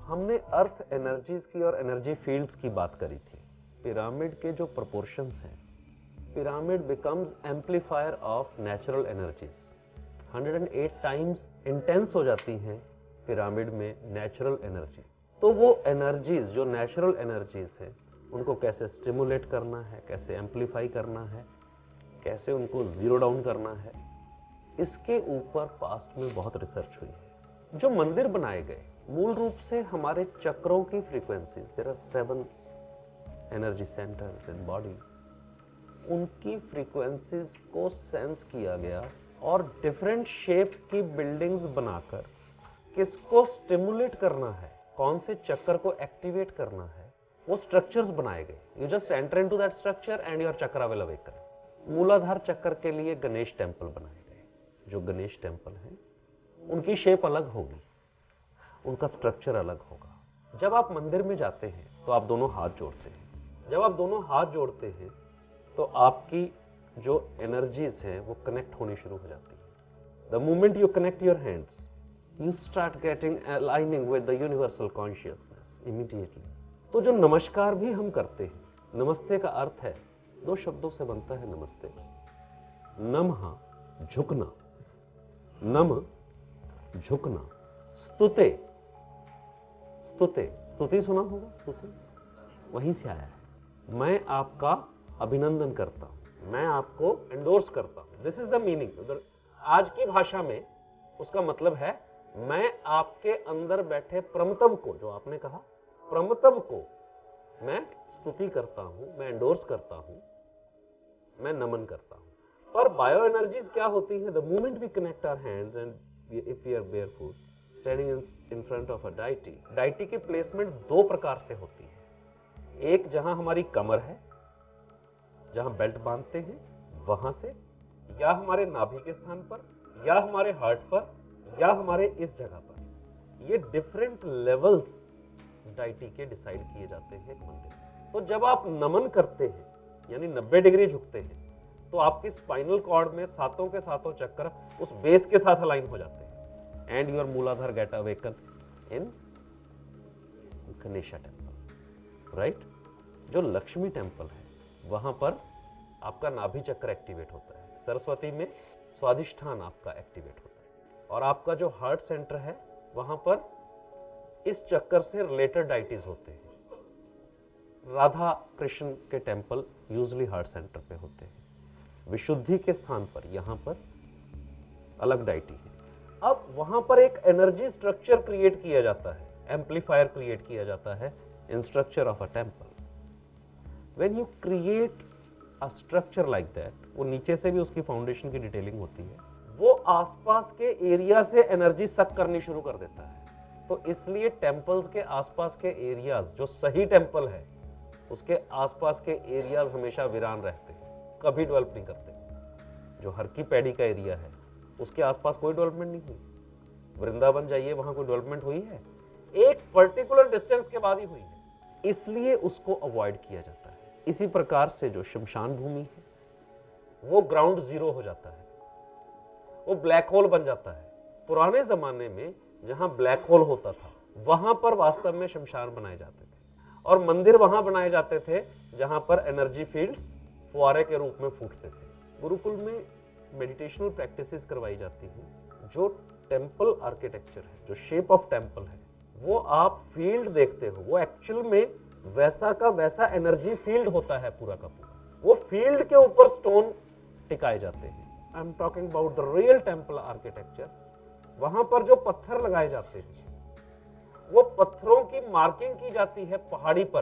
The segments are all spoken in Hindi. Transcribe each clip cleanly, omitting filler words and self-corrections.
हमने अर्थ एनर्जीज की और एनर्जी फील्ड्स की बात करी थी। पिरामिड के जो प्रोपोर्शंस हैं, pyramid becomes amplifier of natural energies. 108 times intense हो जाती हैं पिरामिड में नेचुरल एनर्जी। तो वो एनर्जीज जो नेचुरल एनर्जीज हैं, उनको कैसे स्टिमुलेट करना है, कैसे एम्पलीफाई करना है, कैसे उनको जीरो डाउन करना है, इसके ऊपर पास्ट में बहुत रिसर्च हुई है। जो मंदिर बनाए गए मूल रूप से हमारे चक्रों की frequencies, there are 7 energy centres in body, उनकी फ्रीक्वेंसीज को सेंस किया गया और डिफरेंट शेप की बिल्डिंग्स बनाकर किसको स्टिमुलेट करना है, कौन से चक्र को एक्टिवेट करना है, वो स्ट्रक्चर्स बनाए गए। You just enter into that structure and your chakra will awaken. मूलाधार चक्र के लिए गणेश टेम्पल बनाए गए। जो गणेश टेम्पल हैं उनकी शेप अलग होगी, उनका स्ट्रक्चर अलग होगा। जब आप मंदिर में जाते हैं तो आप दोनों हाथ जोड़ते हैं। जब आप दोनों हाथ जोड़ते हैं तो आपकी जो एनर्जीज हैं वो कनेक्ट होनी शुरू हो जाती है। The moment you connect your hands, you start getting aligning with the universal consciousness immediately। तो जो नमस्कार भी हम करते हैं, नमस्ते का अर्थ है, 2 शब्दों से बनता है नमस्ते। नमः झुकना, नम झुकना, स्तुते, स्तुते, स्तुति सुना होगा, स्तुति वहीं से आया है। मैं आपका अभिनंदन करता हूं, मैं आपको एंडोर्स करता हूं। This is the meaning. आज की भाषा में उसका मतलब है मैं आपके अंदर बैठे प्रमतम को, जो आपने कहा प्रमतम को, मैं स्तुति करता हूं, मैं एंडोर्स करता हूं, मैं नमन करता हूं। पर बायो एनर्जीज क्या होती है? The moment we connect our hands and if we are barefoot standing in front of a deity, deity की प्लेसमेंट 2 प्रकार से होती है। एक जहां हमारी कमर है, जहां बेल्ट बांधते हैं वहां से, या हमारे नाभि के स्थान पर, या हमारे हार्ट पर, या हमारे इस जगह पर। ये डिफरेंट लेवल्स डाइटी के डिसाइड किए जाते हैं एक मंदिर में। तो जब आप नमन करते हैं यानी 90 डिग्री झुकते हैं तो आपकी स्पाइनल कॉर्ड में सातों के सातों चक्कर उस बेस के साथ अलाइन हो जाते हैं एंड योर मूलाधार गेट अवेकन इन गणेशा टेम्पल, राइट। जो लक्ष्मी टेम्पल है वहां पर आपका नाभि चक्र एक्टिवेट होता है। सरस्वती में स्वादिष्ठान आपका एक्टिवेट होता है और आपका जो हार्ट सेंटर है वहां पर इस चक्कर से रिलेटेड डाइटीज होते हैं। राधा कृष्ण के टेम्पल यूजली हार्ट सेंटर पे होते हैं। विशुद्धि के स्थान पर यहां पर अलग डाइटी है। अब वहां पर एक एनर्जी स्ट्रक्चर क्रिएट किया जाता है, एम्पलीफायर क्रिएट किया जाता है इन structure of a temple. When you create a structure like that, वो नीचे से भी उसकी फाउंडेशन की डिटेलिंग होती है, वो आसपास के एरिया से एनर्जी सक करनी शुरू कर देता है। तो इसलिए टेम्पल्स के आसपास के एरियाज, जो सही टेम्पल है उसके आसपास के एरियाज हमेशा वीरान रहते हैं, कभी डेवलप नहीं करते। जो हर की पैड़ी का एरिया है उसके आसपास कोई डेवलपमेंट नहीं हुई। वृंदावन जाइए, वहां कोई डेवलपमेंट हुई है? एक पर्टिकुलर डिस्टेंस के बाद ही हुई है, इसलिए उसको अवॉइड किया जाता है। इसी प्रकार से जो शमशान भूमि है वो ग्राउंड जीरो हो जाता है, वो ब्लैक होल बन जाता है। पुराने जमाने में जहां ब्लैक होल होता था वहां पर वास्तव में शमशान बनाए जाते थे और मंदिर वहां बनाए जाते थे जहां पर एनर्जी फील्ड्स फुआरे के रूप में फूटते थे। गुरुकुल में मेडिटेशनल प्रैक्टिसेस करवाई जाती हैं। जो टेम्पल आर्किटेक्चर है, जो शेप ऑफ टेम्पल है, वो आप फील्ड देखते हो, वो एक्चुअल में वैसा का वैसा एनर्जी फील्ड होता है पूरा का पूरा। वो फील्ड के ऊपर स्टोन टिकाए जाते हैं। I am talking about the real temple architecture. वहां पर जो पत्थर लगाए जाते हैं वो पत्थरों की मार्किंग की जाती है पहाड़ी पर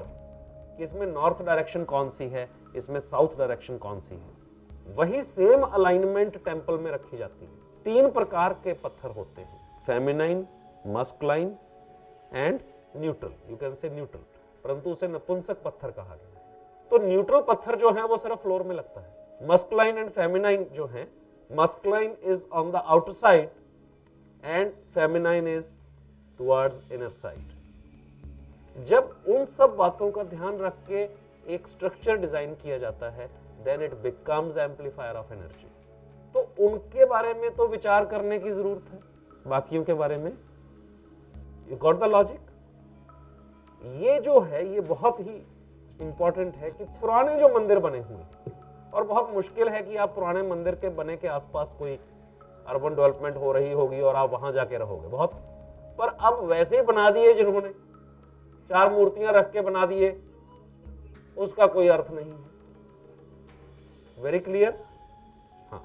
कि इसमें नॉर्थ डायरेक्शन कौन सी है, इसमें साउथ डायरेक्शन कौन सी है। वही सेम अलाइनमेंट टेम्पल में रखी जाती है। 3 प्रकार के पत्थर होते हैं, feminine, masculine and neutral. You can say neutral, परंतु उसे नपुंसक पत्थर कहा गया है। तो न्यूट्रल पत्थर जो है वो सिर्फ फ्लोर में लगता है। मस्कुलाइन एंड फेमिनाइन जो है, masculine is on the outer side and feminine is towards inner side. जब उन सब बातों का ध्यान रख के एक स्ट्रक्चर डिजाइन किया जाता है, then it becomes amplifier of energy. तो उनके बारे में तो विचार करने की जरूरत है, बाकियों के बारे में यू गॉट द लॉजिक। ये जो है ये बहुत ही इंपॉर्टेंट है कि पुराने जो मंदिर बने हुए हैं, और बहुत मुश्किल है कि आप पुराने मंदिर के बने के आसपास कोई अर्बन डेवलपमेंट हो रही होगी और आप वहां जाके रहोगे, बहुत, पर अब वैसे ही बना दिए जिन्होंने, 4 मूर्तियां रख के बना दिए, उसका कोई अर्थ नहीं है। Very clear. हाँ,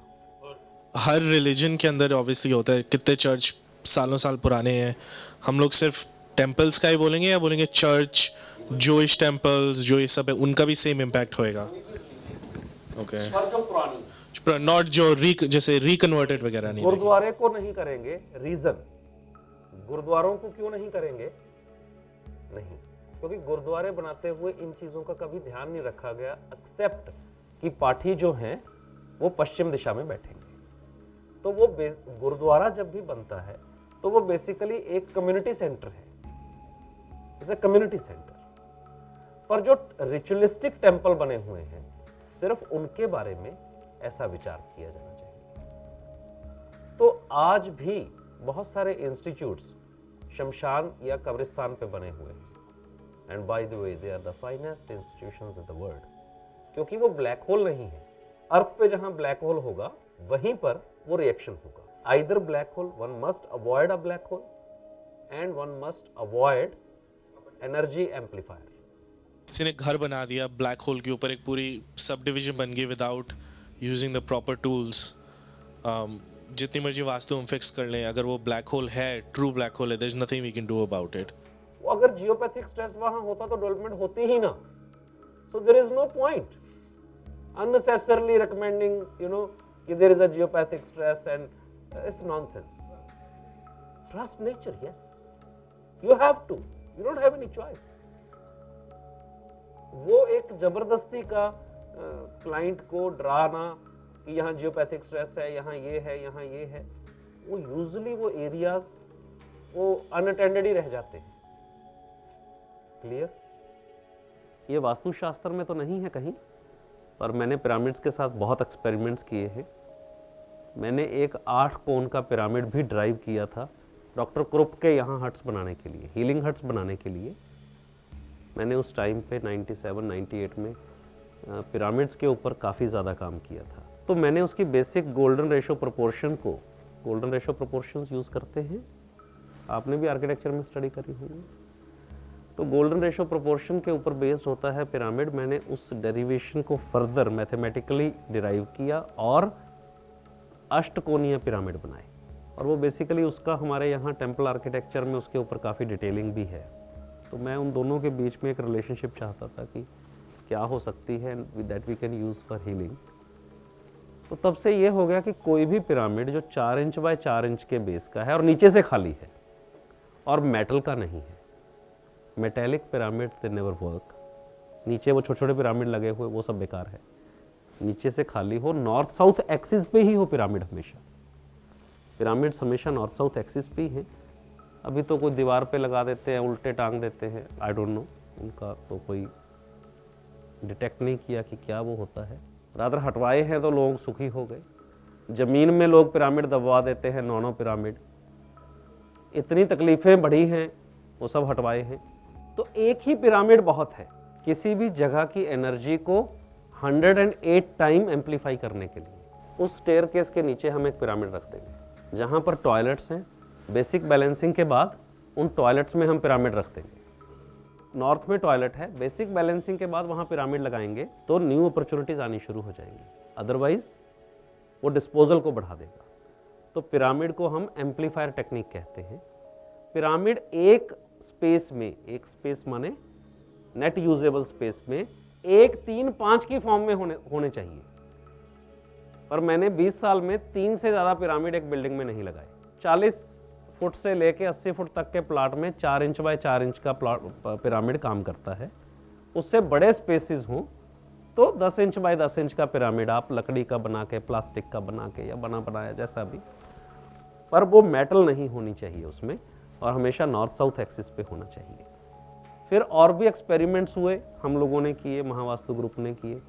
हर रिलीजन के अंदर ऑब्वियसली होता है, कितने चर्च सालों साल पुराने हैं, हम लोग सिर्फ टेम्पल्स का ही बोलेंगे या बोलेंगे चर्च, जोइश टेम्पल्स जो ये सब है उनका भी सेम इम्पैक्ट होएगा? ओके, पर जो पुरानी नॉट जो जैसे रिकन्वर्टेड वगैरह नहीं, गुरुद्वारे को नहीं करेंगे। रीजन, गुरुद्वारों को क्यों नहीं करेंगे? नहीं, क्योंकि गुरुद्वारे बनाते हुए इन चीजों का कभी ध्यान नहीं रखा गया, एक्सेप्ट कि पाठी जो हैं वो पश्चिम दिशा में बैठेंगे। तो वो गुरुद्वारा जब भी बनता है तो वो बेसिकली एक कम्युनिटी सेंटर है, इट्स अ कम्युनिटी सेंटर। पर जो रिचुअलिस्टिक टेम्पल बने हुए हैं, सिर्फ उनके बारे में ऐसा विचार किया जाना चाहिए। तो आज भी बहुत सारे इंस्टीट्यूट्स शमशान या कब्रिस्तान पे बने हुए हैं, and by the way they are the finest institutions in the world, क्योंकि वो ब्लैक होल नहीं है। अर्थ पे जहां ब्लैक होल होगा वहीं पर वो रिएक्शन होगा। Either black hole, one must avoid a black hole and one must avoid energy amplifier. किसी ने घर बना दिया ब्लैक होल के ऊपर, एक पूरी सब डिविजन बन गई without using the proper tools. जितनी मर्जी वास्तु हम फिक्स कर लें, अगर वो ब्लैक होल है, ट्रू ब्लैक होल है, there is nothing we can do about it. अगर जियोपैथिक स्ट्रेस वहां होता तो डेवलपमेंट होती ही ना। So there is no point unnecessarily recommending, कि there is a geopathic stress, and it's nonsense. Trust nature, yes. You have to. You don't have any choice. वो एक जबरदस्ती का क्लाइंट को डराना कि यहाँ जियोपैथिक स्ट्रेस है, यहाँ ये है, यहाँ ये है, वो यूजुअली वो एरियाज वो अनअटेंडेड ही रह जाते हैं। क्लियर? ये वास्तुशास्त्र में तो नहीं है कहीं, पर मैंने पिरामिड्स के साथ बहुत एक्सपेरिमेंट्स किए हैं। मैंने एक 8 कोण का पिरामिड भी ड्राइव किया था डॉक्टर क्रुप के यहाँ हट्स बनाने के लिए, हीलिंग हट्स बनाने के लिए। मैंने उस टाइम पे 97-98 में पिरामिड्स के ऊपर काफ़ी ज़्यादा काम किया था। तो मैंने उसकी बेसिक गोल्डन रेशो प्रोपोर्शन को, गोल्डन रेशो प्रोपोर्शंस यूज़ करते हैं, आपने भी आर्किटेक्चर में स्टडी करी होगी। तो गोल्डन रेशो प्रोपोर्शन के ऊपर बेस्ड होता है पिरामिड। मैंने उस डेरिवेशन को फर्दर मैथमेटिकली डिराइव किया और अष्टकोणीय पिरामिड बनाए, और वो बेसिकली उसका हमारे यहाँ टेम्पल आर्किटेक्चर में उसके ऊपर काफ़ी डिटेलिंग भी है। तो मैं उन दोनों के बीच में एक रिलेशनशिप चाहता था कि क्या हो सकती है that we can use for healing. तो तब से ये हो गया कि कोई भी पिरामिड जो 4 इंच बाय 4 इंच के बेस का है और नीचे से खाली है और मेटल का नहीं है, metallic pyramid they never work. नीचे वो छोटे छोटे पिरामिड लगे हुए वो सब बेकार है। नीचे से खाली हो, नॉर्थ साउथ एक्सिस पे ही हो पिरामिड हमेशा। पिरामिड्स हमेशा नॉर्थ साउथ एक्सिस पे ही हैं। अभी तो कोई दीवार पे लगा देते हैं, उल्टे टांग देते हैं, आई डोंट नो, उनका तो कोई डिटेक्ट नहीं किया कि क्या वो होता है। रादर हटवाए हैं तो लोग सुखी हो गए। ज़मीन में लोग पिरामिड दबवा देते हैं, 9 पिरामिड। इतनी तकलीफ़ें बढ़ी हैं, वो सब हटवाए हैं। तो एक ही पिरामिड बहुत है किसी भी जगह की एनर्जी को 108 टाइम एम्पलीफाई करने के लिए। उस स्टेयरकेस के नीचे हम एक पिरामिड रख देंगे जहाँ पर टॉयलेट्स हैं। बेसिक बैलेंसिंग के बाद उन टॉयलेट्स में हम पिरामिड रख देंगे। नॉर्थ में टॉयलेट है, बेसिक बैलेंसिंग के बाद वहाँ पिरामिड लगाएंगे तो न्यू अपॉर्चुनिटीज़ आनी शुरू हो जाएंगी, अदरवाइज वो डिस्पोजल को बढ़ा देगा। तो पिरामिड को हम एम्पलीफायर टेक्निक कहते हैं। पिरामिड एक स्पेस में, एक स्पेस माने नेट यूजेबल स्पेस में 1, 3, 5 की फॉर्म में होने चाहिए। पर मैंने 20 साल में 3 से ज़्यादा पिरामिड एक बिल्डिंग में नहीं लगाए। 40 फुट से लेके 80 फुट तक के प्लाट में 4 इंच बाय 4 इंच का पिरामिड काम करता है। उससे बड़े स्पेसिस हों तो 10 इंच बाय 10 इंच का पिरामिड आप लकड़ी का बना के, प्लास्टिक का बना के या बनाया जैसा भी, पर वो मेटल नहीं होनी चाहिए उसमें, और हमेशा नॉर्थ साउथ एक्सिस पे होना चाहिए। फिर और भी एक्सपेरिमेंट्स हुए, हम लोगों ने किए, महावास्तु ग्रुप ने किए।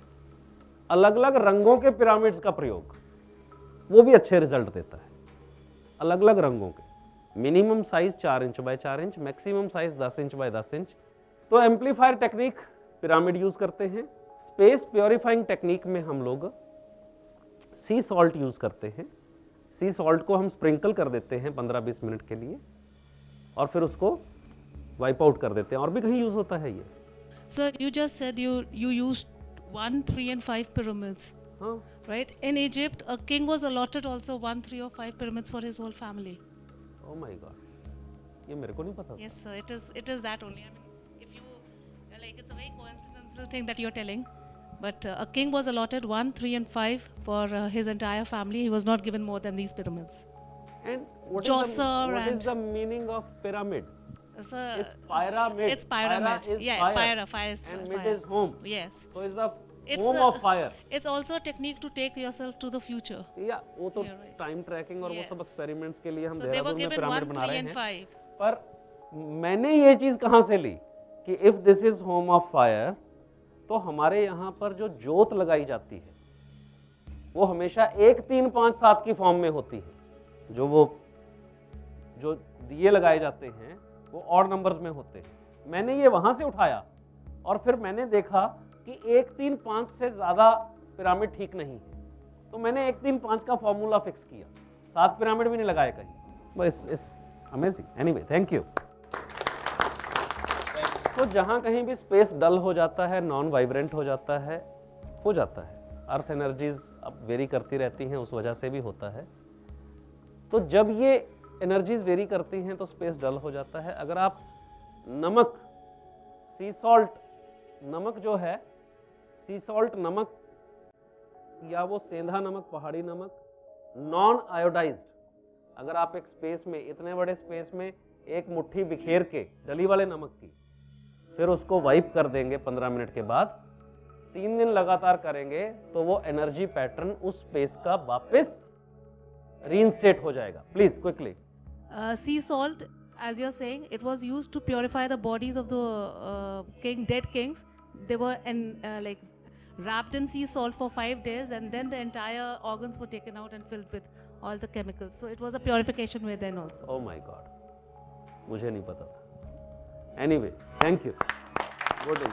अलग अलग रंगों के पिरामिड्स का प्रयोग, वो भी अच्छे रिजल्ट देता है। अलग अलग रंगों के, minimum size 4 inch by 4 inch, maximum size 10 inch by 10 inch, तो एम्पलीफायर टेक्निक पिरामिड यूज करते हैं। स्पेस प्योरीफाइंग टेक्निक में हम लोग सी सॉल्ट यूज करते हैं। सी सॉल्ट को हम स्प्रिंकल कर देते हैं 15-20 मिनट के लिए और फिर उसको वाइप आउट कर देते हैं। और भी कहीं यूज होता है ये। Sir, you just said you used 1, 3 and 5 pyramids, हाँ, right? In Egypt, a king was allotted also 1, 3 or 5 pyramids for his whole family. oh my god, ये मेरे को नहीं पता था। Yes, sir. It is that only. I mean, if you like, it's a very coincidental thing that you're telling. But a king was allotted 1, 3 and 5 for his entire family. He was not given more than these pyramids. And what Chaucer is and- the meaning of pyramid? Sir, It's pyramid. it's pyramid. Pyra is Yeah, fire. fire is And fire. mid is home. Yes. So it's the It's home a- of fire. It's also a technique to take yourself to the future. या वो तो You're right. टाइम ट्रैकिंग और वो सब Yes. एक्सपेरिमेंट्स के लिए हम So they were देहरादून में given पिरामिड 1, बना 3 रहे and हैं। 5. पर मैंने ये चीज कहाँ से ली कि if this is home of fire, तो हमारे यहाँ पर जो जोत लगाई जाती है वो हमेशा 1, 3, 5, 7 की फॉर्म में होती है। जो दिए लगाए जाते हैं वो ऑड नंबर्स में होते हैं। मैंने ये वहां से उठाया और फिर मैंने देखा कि 1, 3, 5 से ज्यादा पिरामिड ठीक नहीं है, तो मैंने 1, 3, 5 का फॉर्मूला फिक्स किया। 7 पिरामिड भी नहीं लगाए कहीं। बस इस अमेजिंग। Anyway, thank you. तो जहाँ कहीं भी स्पेस डल हो जाता है, नॉन वाइब्रेंट हो जाता है। अर्थ एनर्जीज अब वेरी करती रहती हैं, उस वजह से भी होता है। तो जब ये एनर्जीज वेरी करती हैं तो स्पेस डल हो जाता है। अगर आप नमक, सी सॉल्ट, नमक जो है, सी सॉल्ट नमक या वो सेंधा नमक, पहाड़ी नमक, नॉन आयोडाइज्ड, अगर आप एक स्पेस में, इतने बड़े स्पेस में एक मुट्ठी बिखेर के डली वाले नमक की, फिर उसको वाइप कर देंगे 15 मिनट के बाद, 3 दिन लगातार करेंगे तो वो एनर्जी पैटर्न उस स्पेस का वापस रीइंस्टेट हो जाएगा। Please quickly. Sea salt, as you're saying, it was used to purify the bodies of the dead kings. They were like wrapped in sea salt for 5 days, and then the entire organs were taken out and filled with all the chemicals. So it was a purification way then also. Oh my God, मुझे नहीं पता था। Anyway, thank you. Good.